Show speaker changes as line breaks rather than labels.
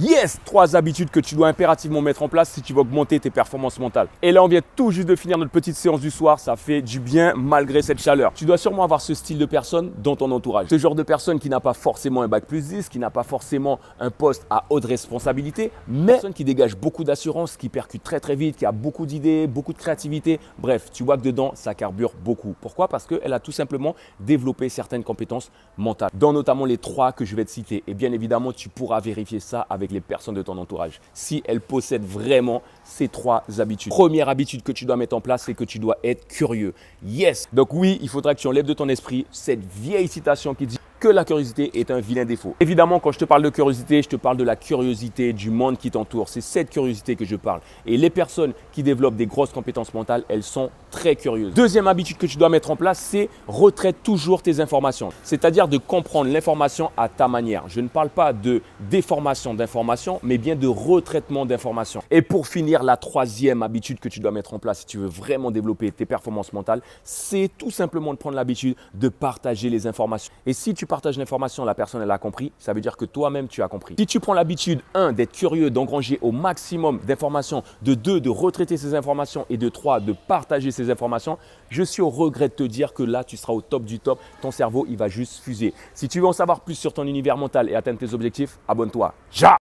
Yes, 3 habitudes que tu dois impérativement mettre en place si tu veux augmenter tes performances mentales. Et là, on vient tout juste de finir notre petite séance du soir. Ça fait du bien malgré cette chaleur. Tu dois sûrement avoir ce style de personne dans ton entourage. Ce genre de personne qui n'a pas forcément un bac plus 10, qui n'a pas forcément un poste à haute responsabilité, mais personne qui dégage beaucoup d'assurance, qui percute très très vite, qui a beaucoup d'idées, beaucoup de créativité. Bref, tu vois que dedans, ça carbure beaucoup. Pourquoi? Parce qu'elle a tout simplement développé certaines compétences mentales, dont notamment les 3 que je vais te citer. Et bien évidemment, tu pourras vérifier ça avec les personnes de ton entourage, si elles possèdent vraiment ces 3 habitudes. Première habitude que tu dois mettre en place, c'est que tu dois être curieux. Yes! Donc oui, il faudra que tu enlèves de ton esprit cette vieille citation qui dit que la curiosité est un vilain défaut. Évidemment, quand je te parle de curiosité, je te parle de la curiosité du monde qui t'entoure. C'est cette curiosité que je parle. Et les personnes qui développent des grosses compétences mentales, elles sont très curieuses. Deuxième habitude que tu dois mettre en place, c'est retraite toujours tes informations. C'est-à-dire de comprendre l'information à ta manière. Je ne parle pas de déformation d'informations, mais bien de retraitement d'informations. Et pour finir, la 3e habitude que tu dois mettre en place si tu veux vraiment développer tes performances mentales, c'est tout simplement de prendre l'habitude de partager les informations. Et si tu partages l'information, la personne elle a compris, ça veut dire que toi-même tu as compris. Si tu prends l'habitude, 1, d'être curieux, d'engranger au maximum d'informations, de 2, de retraiter ces informations et de 3, de partager ces informations, je suis au regret de te dire que là, tu seras au top du top. Ton cerveau, il va juste fuser. Si tu veux en savoir plus sur ton univers mental et atteindre tes objectifs, abonne-toi. Ja!